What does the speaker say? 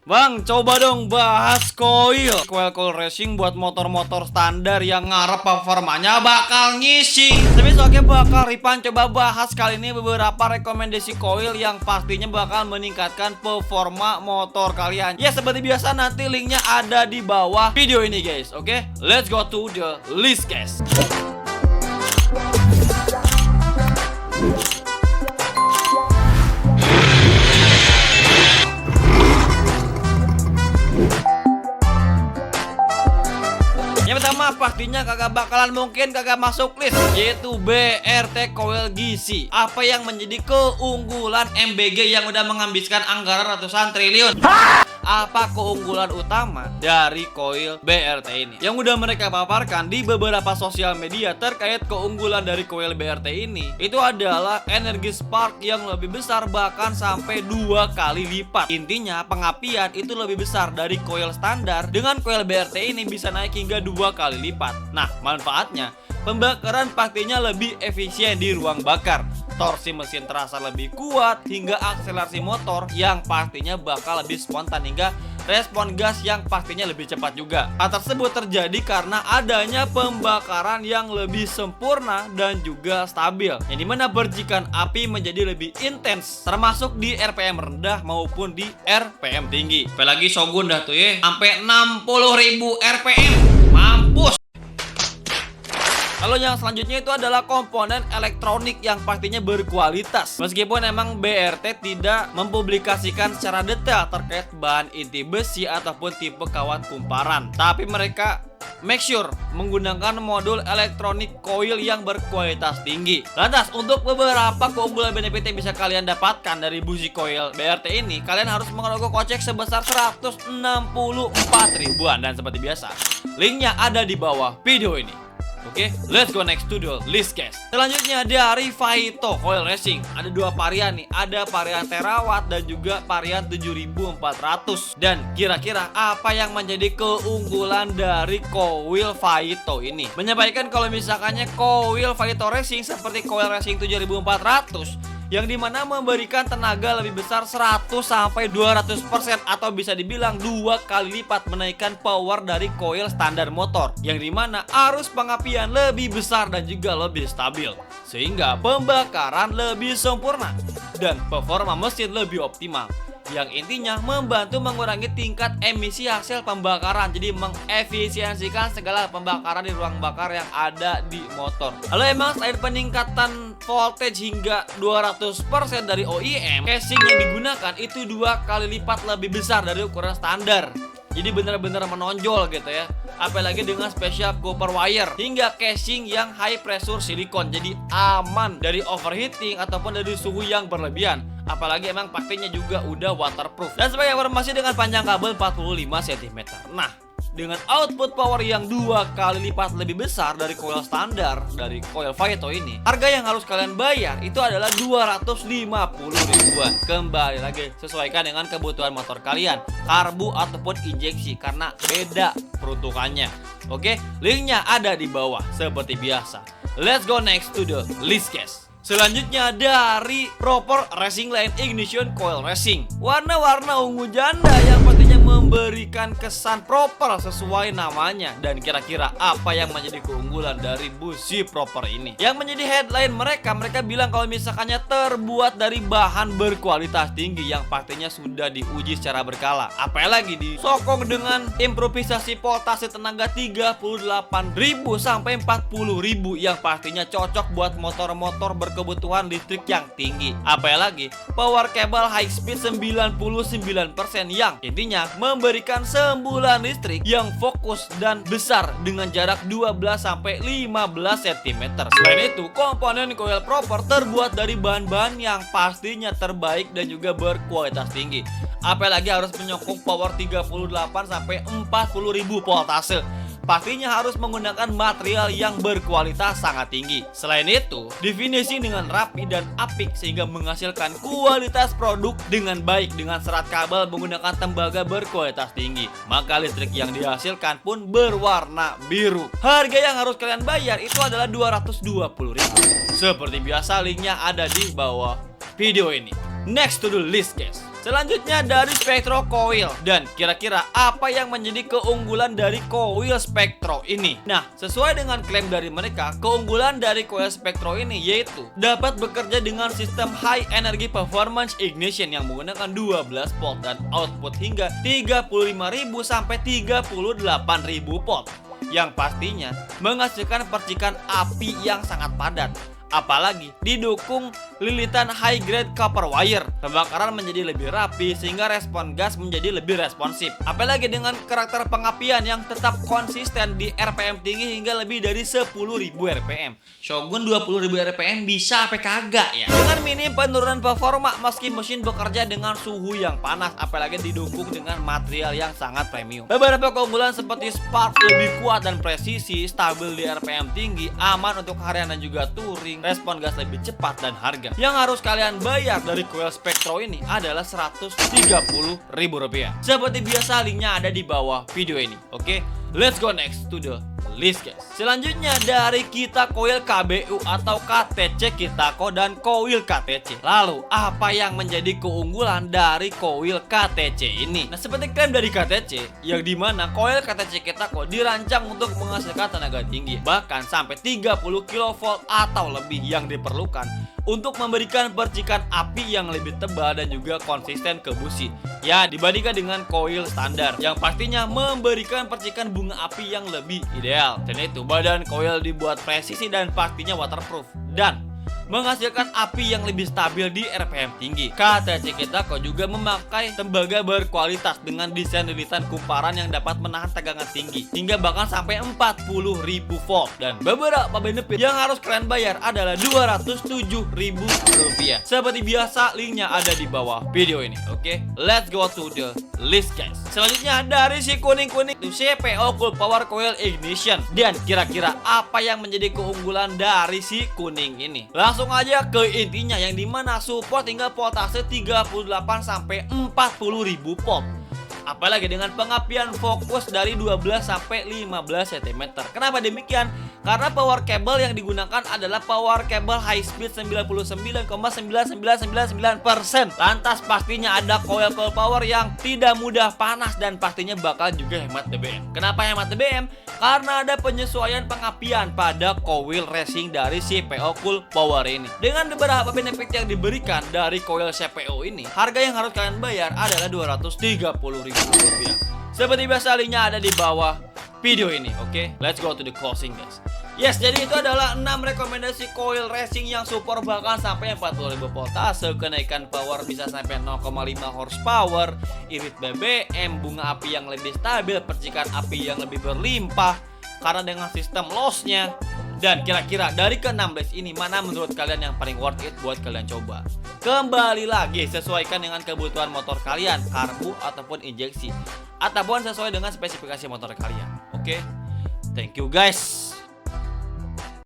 Bang, coba dong bahas coil racing buat motor-motor standar yang ngarep performanya bakal ngisi. Tapi soalnya bakal Ripan coba bahas kali ini beberapa rekomendasi coil yang pastinya bakal meningkatkan performa motor kalian. Ya seperti biasa nanti linknya ada di bawah video ini guys. Oke, let's go to the list guys. Yang pertama pastinya kagak bakalan mungkin kagak masuk list, yaitu BRT Coil GC. Apa yang menjadi keunggulan MBG yang udah menghabiskan anggaran ratusan triliun? Apa keunggulan utama dari coil BRT ini yang udah mereka paparkan di beberapa sosial media terkait keunggulan dari coil BRT ini? Itu adalah energi spark yang lebih besar, bahkan sampai 2 kali lipat. Intinya pengapian itu lebih besar dari coil standar. Dengan coil BRT ini bisa naik hingga 2 kali lipat. Nah, manfaatnya pembakaran pastinya lebih efisien di ruang bakar. Torsi mesin terasa lebih kuat hingga akselerasi motor yang pastinya bakal lebih spontan hingga respon gas yang pastinya lebih cepat juga. Hal tersebut terjadi karena adanya pembakaran yang lebih sempurna dan juga stabil, yang dimana percikan api menjadi lebih intens, termasuk di RPM rendah maupun di RPM tinggi. Apalagi Shogun dah tuh ya, sampai 60.000 RPM. Mampus. Lalu yang selanjutnya itu adalah komponen elektronik yang pastinya berkualitas. Meskipun emang BRT tidak mempublikasikan secara detail terkait bahan inti besi ataupun tipe kawat kumparan, tapi mereka make sure menggunakan modul elektronik coil yang berkualitas tinggi. Lantas untuk beberapa keunggulan benefit yang bisa kalian dapatkan dari busi coil BRT ini, kalian harus mengerogoh kocek sebesar 164 ribuan. Dan seperti biasa, linknya ada di bawah video ini. Oke, let's go next to the list guys. Selanjutnya dari Faito Coil Racing. Ada 2 varian nih, ada varian terawatt dan juga varian 7400. Dan kira-kira apa yang menjadi keunggulan dari coil Faito ini? Menyampaikan kalau misalkannya coil Faito Racing seperti Coil Racing 7400, yang dimana memberikan tenaga lebih besar 100-200% atau bisa dibilang 2 kali lipat menaikkan power dari coil standar motor, yang dimana arus pengapian lebih besar dan juga lebih stabil, sehingga pembakaran lebih sempurna dan performa mesin lebih optimal, yang intinya membantu mengurangi tingkat emisi hasil pembakaran. Jadi mengefisiensikan segala pembakaran di ruang bakar yang ada di motor. Lalu emang selain peningkatan voltage hingga 200% dari OEM, casing yang digunakan itu 2 kali lipat lebih besar dari ukuran standar. Jadi benar-benar menonjol gitu ya. Apalagi dengan special copper wire hingga casing yang high pressure silikon, jadi aman dari overheating ataupun dari suhu yang berlebihan. Apalagi emang pastinya juga udah waterproof. Dan sebagai informasi, dengan panjang kabel 45 cm. Nah, dengan output power yang 2 kali lipat lebih besar dari coil standar dari coil Faito ini, harga yang harus kalian bayar itu adalah 250 ribuan. Kembali lagi, sesuaikan dengan kebutuhan motor kalian, karbu ataupun injeksi, karena beda peruntukannya. Oke, linknya ada di bawah seperti biasa. Let's go next to the list guys. Selanjutnya dari Proper Racing Line Ignition Coil Racing. Warna-warna ungu janda yang pastinya memberikan kesan proper sesuai namanya. Dan kira-kira apa yang menjadi keunggulan dari busi proper ini? Yang menjadi headline mereka bilang kalau misalkannya terbuat dari bahan berkualitas tinggi yang pastinya sudah diuji secara berkala. Apalagi disokong dengan improvisasi voltase tenaga 38.000 sampai 40.000 yang pastinya cocok buat motor-motor berkebutuhan listrik yang tinggi. Apalagi power cable high speed 99% yang intinya memberikan sembulan listrik yang fokus dan besar dengan jarak 12-15 cm. Selain itu, komponen coil proper terbuat dari bahan-bahan yang pastinya terbaik dan juga berkualitas tinggi. Apalagi harus menyokong power 38-40.000 voltase. Pastinya harus menggunakan material yang berkualitas sangat tinggi. Selain itu, definisi dengan rapi dan apik sehingga menghasilkan kualitas produk dengan baik dengan serat kabel menggunakan tembaga berkualitas tinggi. Maka listrik yang dihasilkan pun berwarna biru. Harga yang harus kalian bayar itu adalah 220.000. Seperti biasa, linknya ada di bawah video ini. Next to the list guys. Selanjutnya dari Spektro Coil. Dan kira-kira apa yang menjadi keunggulan dari coil Spektro ini? Nah, sesuai dengan klaim dari mereka, keunggulan dari coil Spektro ini yaitu dapat bekerja dengan sistem high energy performance ignition yang menggunakan 12 volt dan output hingga 35.000 sampai 38.000 volt, yang pastinya menghasilkan percikan api yang sangat padat. Apalagi didukung lilitan high grade copper wire, pembakaran menjadi lebih rapi sehingga respon gas menjadi lebih responsif. Apalagi dengan karakter pengapian yang tetap konsisten di RPM tinggi hingga lebih dari 10.000 RPM. Shogun 20.000 RPM bisa apa kagak ya? Dengan minim penurunan performa meski mesin bekerja dengan suhu yang panas, apalagi didukung dengan material yang sangat premium. Beberapa keunggulan seperti spark lebih kuat dan presisi, stabil di RPM tinggi, aman untuk harian dan juga touring, respon gas lebih cepat, dan harga yang harus kalian bayar dari coil Spektro ini adalah Rp130.000. Seperti biasa, linknya ada di bawah video ini. Oke, let's go next to the list guys. Selanjutnya dari kita coil KBU atau KTC Kitako dan coil KTC. Lalu apa yang menjadi keunggulan dari coil KTC ini? Nah, seperti klaim dari KTC, yang dimana coil KTC Kitako dirancang untuk menghasilkan tenaga tinggi, bahkan sampai 30 kV atau lebih, yang diperlukan untuk memberikan percikan api yang lebih tebal dan juga konsisten ke busi, ya, dibandingkan dengan coil standar yang pastinya memberikan percikan bunga api yang lebih ideal. Dan itu badan coil dibuat presisi dan pastinya waterproof dan menghasilkan api yang lebih stabil di RPM tinggi. KTC Kitako juga memakai tembaga berkualitas dengan desain lilitan kumparan yang dapat menahan tegangan tinggi hingga bahkan sampai 40.000 volt. Dan beberapa benefit yang harus kalian bayar adalah Rp207.000. Seperti biasa, linknya ada di bawah video ini. Oke, let's go to the list guys. Selanjutnya dari si kuning-kuning itu CPO Cool Power Coil Ignition. Dan kira-kira apa yang menjadi keunggulan dari si kuning ini? Langsung aja ke intinya, yang dimana support hingga voltase 38 sampai 40.000 volt. Apalagi dengan pengapian fokus dari 12 sampai 15 cm. Kenapa demikian? Karena power cable yang digunakan adalah power cable high speed 99,99999%. Lantas pastinya ada coil power yang tidak mudah panas dan pastinya bakal juga hemat BBM. Kenapa hemat BBM? Karena ada penyesuaian pengapian pada coil racing dari CPO Cool Power ini. Dengan beberapa benefit yang diberikan dari coil CPO ini, harga yang harus kalian bayar adalah Rp230.000. Seperti biasa, linknya ada di bawah video ini. Oke, let's go to the closing guys. Yes, jadi itu adalah 6 rekomendasi coil racing yang support bahkan sampai 40.000 voltase, kenaikan power bisa sampai 0,5 horsepower, irit BBM, bunga api yang lebih stabil, percikan api yang lebih berlimpah karena dengan sistem loss-nya. Dan kira-kira dari ke-16 ini, mana menurut kalian yang paling worth it buat kalian coba? Kembali lagi, sesuaikan dengan kebutuhan motor kalian, karbu ataupun injeksi, ataupun sesuai dengan spesifikasi motor kalian. Oke, thank you guys.